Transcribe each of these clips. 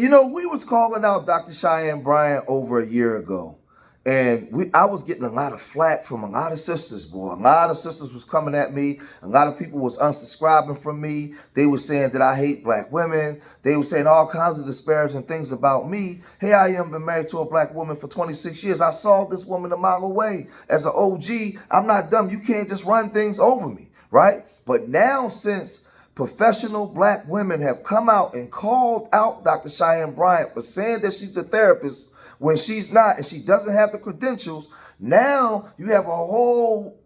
We was calling out Dr. Cheyenne Bryant over a year ago. And I was getting a lot of flack from a lot of sisters, boy. A lot of sisters was coming at me. A lot of people was unsubscribing from me. They were saying that I hate black women. They were saying all kinds of disparaging things about me. Here I am, been married to a black woman for 26 years. I saw this woman a mile away. As an OG, I'm not dumb. You can't just run things over me, right? But now, since professional black women have come out and called out Dr. Cheyenne Bryant for saying that she's a therapist when she's not, and she doesn't have the credentials, now you have a whole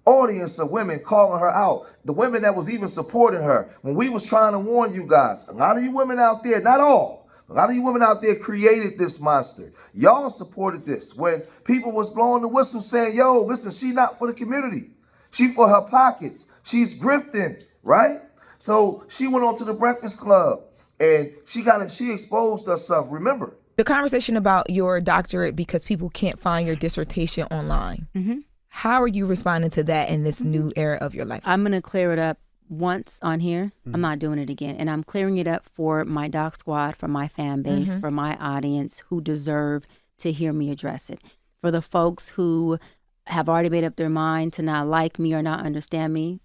audience of women calling her out. The women that was even supporting her when we was trying to warn you guys. A lot of you women out there, not all, a lot of you women out there created this monster. Y'all supported this when people was blowing the whistle saying, yo, listen, she not for the community. She for her pockets. She's grifting, right? So she went on to the Breakfast Club and she exposed herself. Remember, the conversation about your doctorate because people can't find your dissertation online. Mm-hmm. How are you responding to that in this new era of your life? I'm going to clear it up once on here. Mm-hmm. I'm not doing it again. And I'm clearing it up for my doc squad, for my fan base, mm-hmm. for my audience who deserve to hear me address it. For the folks who have already made up their mind to not like me or not understand me,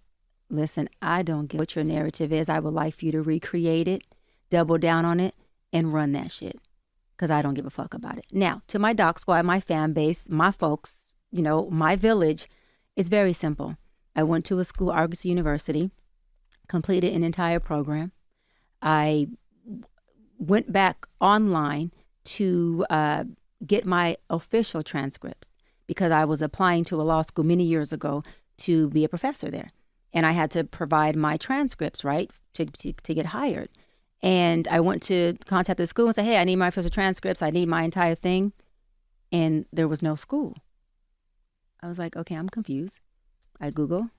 listen, I don't care what your narrative is. I would like for you to recreate it, double down on it, and run that shit. Because I don't give a fuck about it. Now, to my doc squad, my fan base, my folks, my village, it's very simple. I went to a school, Argosy University, completed an entire program. I went back online to get my official transcripts because I was applying to a law school many years ago to be a professor there. And I had to provide my transcripts, right, to get hired. And I went to contact the school and say, hey, I need my official transcripts. I need my entire thing. And there was no school. I was like, okay, I'm confused. I Google.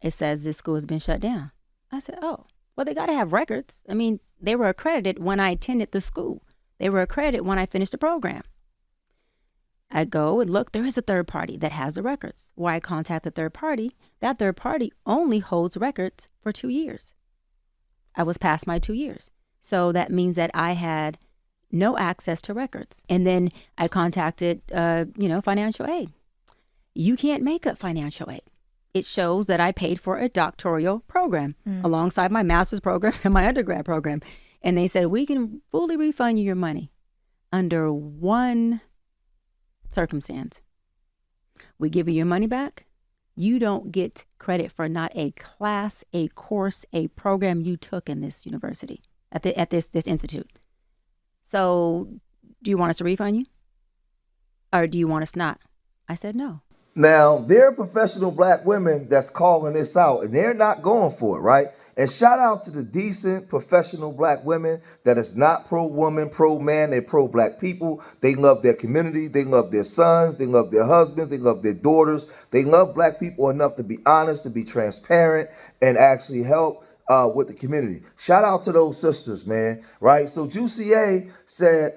It says this school has been shut down. I said, oh, well, they got to have records. I mean, they were accredited when I attended the school. They were accredited when I finished the program. I go and look, there is a third party that has the records. Why I contact the third party, that third party only holds records for 2 years. I was past my 2 years. So that means that I had no access to records. And then I contacted, financial aid. You can't make up financial aid. It shows that I paid for a doctoral program alongside my master's program and my undergrad program. And they said, we can fully refund you your money under one circumstance. We give you your money back. You don't get credit for not a class, a course, a program you took in this university, at this institute. So do you want us to refund you? Or do you want us not? I said no. Now, there are professional black women that's calling this out, and they're not going for it, right? And shout out to the decent professional black women that is not pro-woman, pro-man, they're pro-black people. They love their community. They love their sons. They love their husbands. They love their daughters. They love black people enough to be honest, to be transparent, and actually help with the community. Shout out to those sisters, man, right? So Juicy A said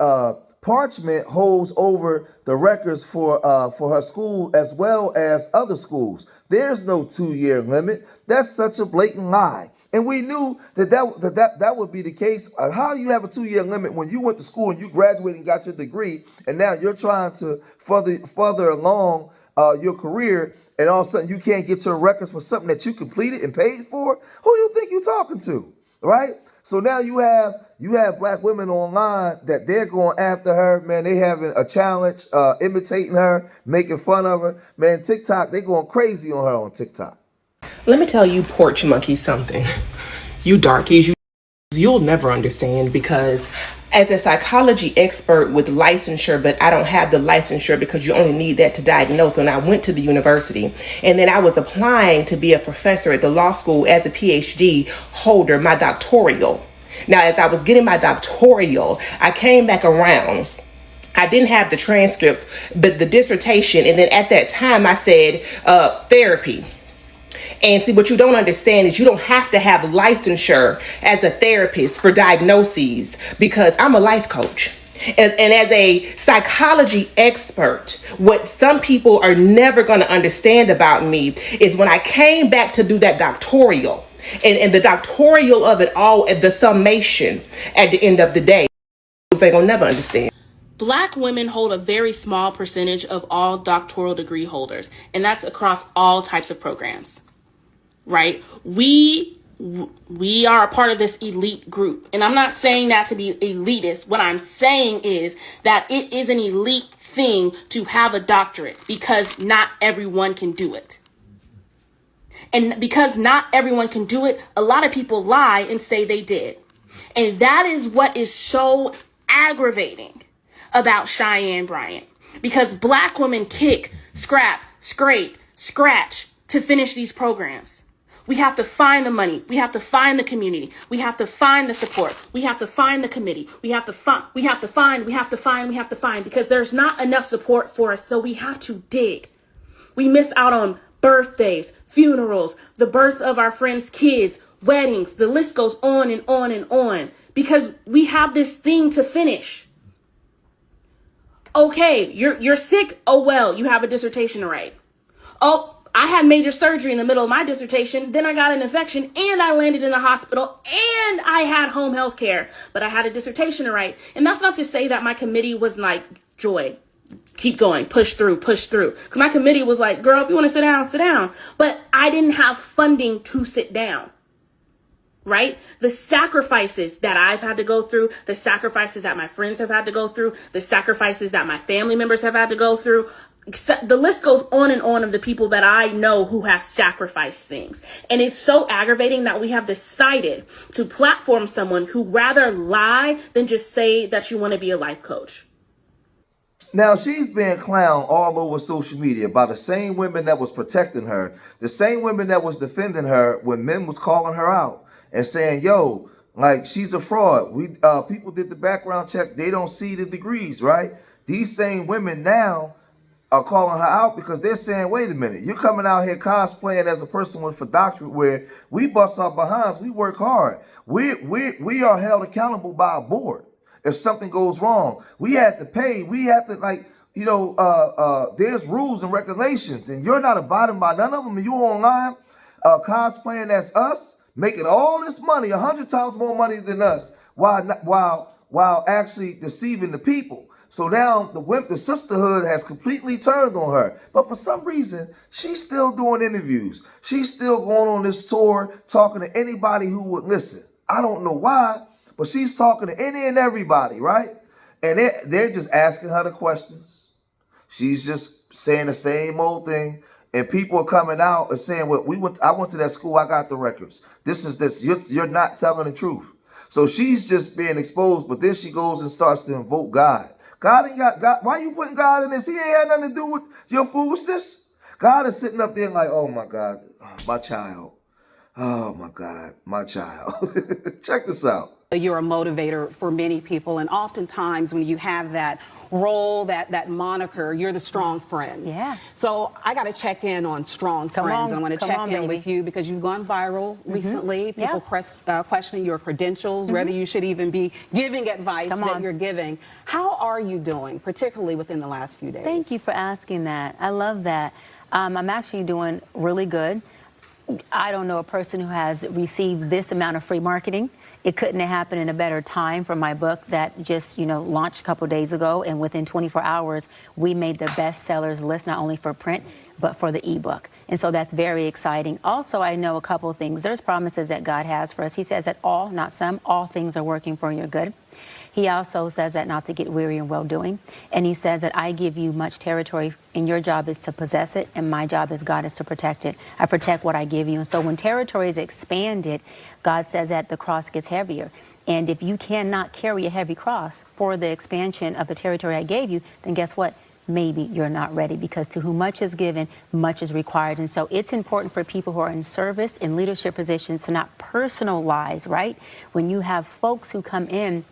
Parchment holds over the records for her school as well as other schools. There's no 2-year limit. That's such a blatant lie. And we knew that would be the case. How do you have a 2-year limit when you went to school and you graduated and got your degree, and now you're trying to further along your career, and all of a sudden you can't get your records for something that you completed and paid for? Who you think you're talking to, right? So now you have black women online that they're going after her, man. They having a challenge, imitating her, making fun of her. Man, TikTok, they going crazy on her on TikTok. Let me tell you porch monkey something. You darkies, you'll never understand, because as a psychology expert with licensure, but I don't have the licensure because you only need that to diagnose. And I went to the university, and then I was applying to be a professor at the law school as a PhD holder, my doctoral. Now, as I was getting my doctoral, I came back around. I didn't have the transcripts, but the dissertation. And then at that time I said therapy. And see, what you don't understand is you don't have to have licensure as a therapist for diagnoses, because I'm a life coach. And as a psychology expert, what some people are never going to understand about me is when I came back to do that doctoral, and the doctoral of it all, the summation at the end of the day, they gonna never understand. Black women hold a very small percentage of all doctoral degree holders, and that's across all types of programs, right? We are a part of this elite group, and I'm not saying that to be elitist. What I'm saying is that it is an elite thing to have a doctorate because not everyone can do it. And because not everyone can do it, a lot of people lie and say they did. And that is what is so aggravating about Cheyenne Bryant. Because Black women kick, scrap, scrape, scratch to finish these programs. We have to find the money. We have to find the community. We have to find the support. We have to find the committee. We have to find, because there's not enough support for us. So we have to dig. We miss out on birthdays, funerals, the birth of our friends' kids, weddings. The list goes on and on and on because we have this thing to finish. Okay, you're sick. Oh, well, you have a dissertation to write. Oh, I had major surgery in the middle of my dissertation. Then I got an infection and I landed in the hospital and I had home health care, but I had a dissertation to write. And that's not to say that my committee was like, Joy, keep going, push through. Because my committee was like, girl, if you want to sit down, sit down. But I didn't have funding to sit down. Right? The sacrifices that I've had to go through, the sacrifices that my friends have had to go through, the sacrifices that my family members have had to go through, the list goes on and on of the people that I know who have sacrificed things. And it's so aggravating that we have decided to platform someone who rather lie than just say that you want to be a life coach. Now, she's being clowned all over social media by the same women that was protecting her, the same women that was defending her when men was calling her out and saying, yo, like, she's a fraud. People did the background check. They don't see the degrees, right? These same women now are calling her out because they're saying, wait a minute, you're coming out here cosplaying as a person with a doctorate where we bust our behinds, we work hard. We are held accountable by a board. If something goes wrong, we have to pay. We have to, like, there's rules and regulations, and you're not abiding by none of them. And you online cosplaying as us, making all this money, 100 times more money than us, while actually deceiving the people. So now the sisterhood has completely turned on her. But for some reason, she's still doing interviews. She's still going on this tour, talking to anybody who would listen. I don't know why, but she's talking to any and everybody, right? And they're just asking her the questions. She's just saying the same old thing. And people are coming out and saying, well, I went to that school, I got the records. This is this. You're not telling the truth. So she's just being exposed, but then she goes and starts to invoke God. God ain't got God. Why you putting God in this? He ain't had nothing to do with your foolishness. God is sitting up there like, oh my God, my child. Oh my God, my child. Check this out. You're a motivator for many people, and oftentimes when you have that role, that moniker, you're the strong friend. Yeah. So I got to check in on strong friends. I want to check in with you because you've gone viral recently. People questioning your credentials, whether you should even be giving advice that you're giving. How are you doing, particularly within the last few days? Thank you for asking that. I love that. I'm actually doing really good. I don't know a person who has received this amount of free marketing. It couldn't have happened in a better time for my book that just, launched a couple days ago. And within 24 hours, we made the bestsellers list, not only for print, but for the ebook. And so that's very exciting. Also, I know a couple of things. There's promises that God has for us. He says that all, not some, all things are working for your good. He also says that not to get weary in well-doing. And he says that I give you much territory, and your job is to possess it, and my job as God is to protect it. I protect what I give you. And so when territory is expanded, God says that the cross gets heavier. And if you cannot carry a heavy cross for the expansion of the territory I gave you, then guess what? Maybe you're not ready, because to whom much is given, much is required. And so it's important for people who are in service, in leadership positions, to not personalize, right? When you have folks who come in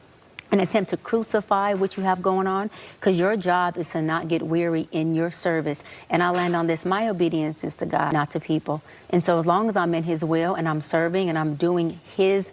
and attempt to crucify what you have going on, because your job is to not get weary in your service. And I'll land on this. My obedience is to God, not to people. And so as long as I'm in his will and I'm serving and I'm doing his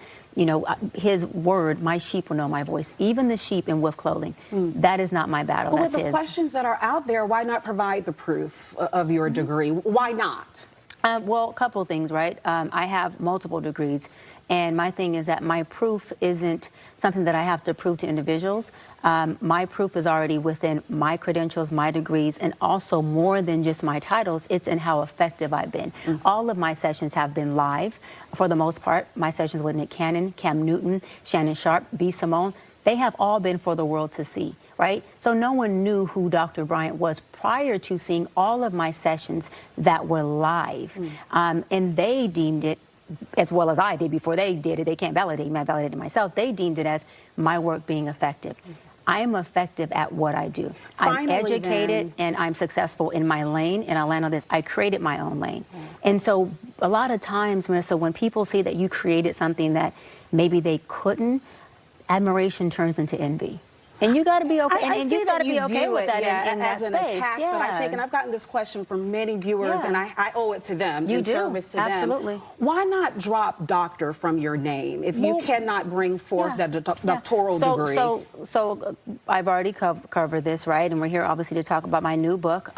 his word, my sheep will know my voice. Even the sheep in wolf clothing. That is not my battle. Well, that's with the his. questions that are out there, why not provide the proof of your degree? Why not? Well, a couple of things, right? I have multiple degrees, and my thing is that my proof isn't something that I have to prove to individuals. My proof is already within my credentials, my degrees, and also more than just my titles, it's in how effective I've been. All of my sessions have been live, for the most part. My sessions with Nick Cannon, Cam Newton, Shannon Sharp, B. Simone, they have all been for the world to see, right? So no one knew who Dr. Bryant was prior to seeing all of my sessions that were live. And they deemed it, as well as I did before they did it, they can't validate me, I validated myself, they deemed it as my work being effective. I am effective at what I do. I'm educated and I'm successful in my lane, and I'll land on this, I created my own lane. And so a lot of times, Marissa, when people see that you created something that maybe they couldn't, admiration turns into envy. And you got to be okay. And you got to be okay with that in that as an space. attack. But I think, and I've gotten this question from many viewers, and I owe it to them. You in do. Service to Absolutely. them. Why not drop doctor from your name if you cannot bring forth that doctoral degree? So I've already covered this, right? And we're here obviously to talk about my new book.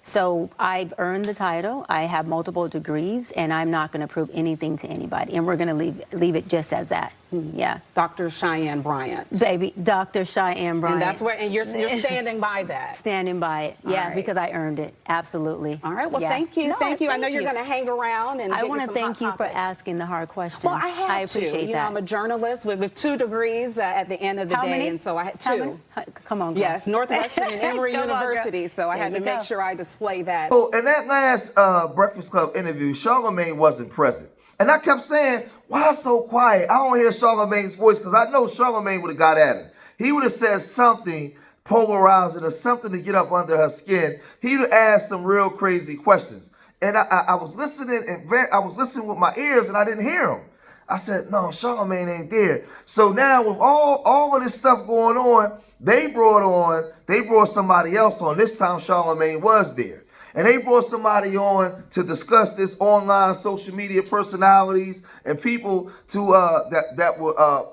So I've earned the title. I have multiple degrees, and I'm not going to prove anything to anybody. And we're going to leave it just as that. Yeah. Dr. Cheyenne Bryant. Baby, Dr. Cheyenne Bryant. And that's where, and you're standing by that. Standing by it. Yeah, because I earned it. Absolutely. All right. Well, yeah. thank you. No, thank you. I know you're going to hang around and I want to thank you for asking the hard questions. Well, I had appreciate to. that. You know, I'm a journalist with 2 degrees at the end of the How day, many? and so I had 2. How many? Come on, girl. Yes, Northwestern and Emory Come on, girl. University. So I had to make sure I display that. So in that last Breakfast Club interview, Charlamagne wasn't present. And I kept saying, why so quiet? I don't hear Charlamagne's voice, because I know Charlamagne would have got at him. He would have said something polarizing or something to get up under her skin. He would have asked some real crazy questions. And I was listening, and I was listening with my ears, and I didn't hear him. I said, no, Charlamagne ain't there. So now with all of this stuff going on, they brought somebody else on. This time Charlamagne was there. And they brought somebody on to discuss this online social media personalities and people to that were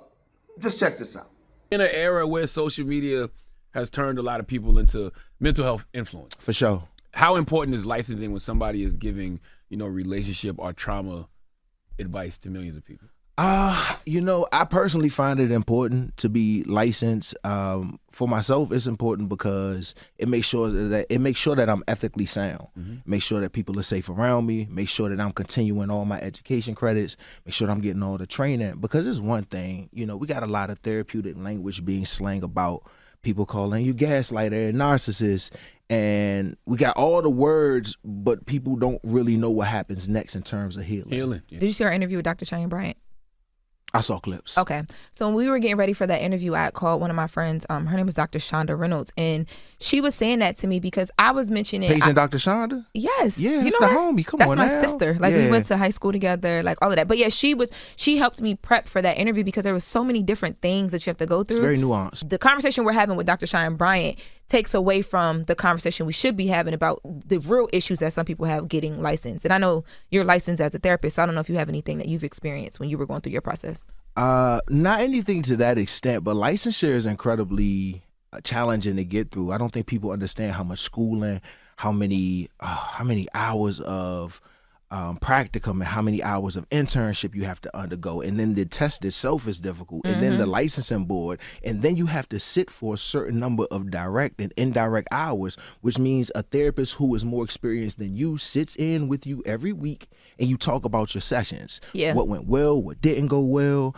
just check this out. In an era where social media has turned a lot of people into mental health influence. For sure. How important is licensing when somebody is giving, relationship or trauma advice to millions of people? I personally find it important to be licensed. For myself, it's important because it makes sure that I'm ethically sound. Make sure that people are safe around me. Make sure that I'm continuing all my education credits. Make sure that I'm getting all the training. Because it's one thing, we got a lot of therapeutic language being slang about people calling you gaslighter and narcissist. And we got all the words, but people don't really know what happens next in terms of healing. Did you see our interview with Dr. Cheyenne Bryant? I saw clips. Okay. So when we were getting ready for that interview, I called one of my friends. Her name is Dr. Shonda Reynolds. And she was saying that to me because I was mentioning... Patient Dr. Shonda? Yes. Yeah, it's the homie. Come on now. That's my sister. Like, we went to high school together, like all of that. But yeah, she helped me prep for that interview because there was so many different things that you have to go through. It's very nuanced. The conversation we're having with Dr. Cheyenne Bryant takes away from the conversation we should be having about the real issues that some people have getting licensed. And I know you're licensed as a therapist, so I don't know if you have anything that you've experienced when you were going through your process. Not anything to that extent, but licensure is incredibly challenging to get through. I don't think people understand how much schooling, how many hours of practicum and how many hours of internship you have to undergo, and then the test itself is difficult, and then the licensing board, and then you have to sit for a certain number of direct and indirect hours, which means a therapist who is more experienced than you sits in with you every week and you talk about your sessions, what went well, what didn't go well,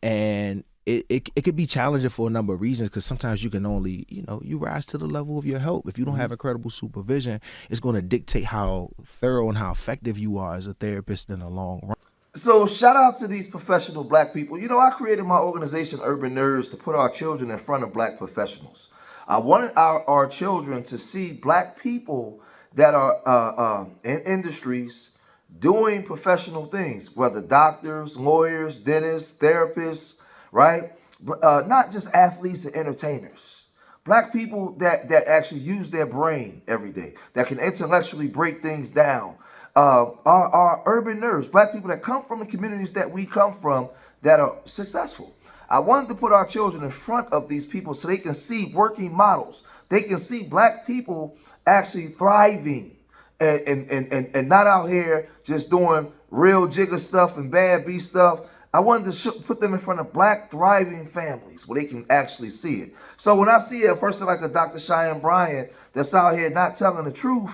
and it could be challenging for a number of reasons, because sometimes you can only, you rise to the level of your help. If you don't have incredible supervision, it's going to dictate how thorough and how effective you are as a therapist in the long run. So shout out to these professional black people. I created my organization, Urban Nerds, to put our children in front of black professionals. I wanted our children to see black people that are in industries doing professional things, whether doctors, lawyers, dentists, therapists, right? Not just athletes and entertainers. Black people that actually use their brain every day, that can intellectually break things down. Are urban nerds, black people that come from the communities that we come from that are successful. I wanted to put our children in front of these people so they can see working models. They can see black people actually thriving and not out here just doing real jigger stuff and bad B stuff. I wanted to put them in front of black thriving families where they can actually see it. So when I see a person like a Dr. Cheyenne Bryant that's out here not telling the truth,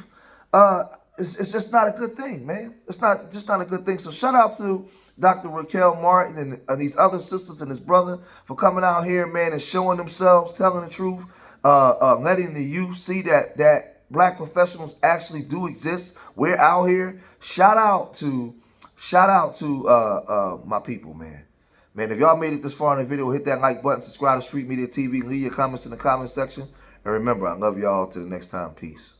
it's just not a good thing, man. It's just not a good thing. So shout out to Dr. Raquel Martin and these other sisters and his brother for coming out here, man, and showing themselves, telling the truth, letting the youth see that black professionals actually do exist. We're out here. Shout out to my people, man. Man, if y'all made it this far in the video, hit that like button, subscribe to Street Media TV, leave your comments in the comment section. And remember, I love y'all. Till the next time. Peace.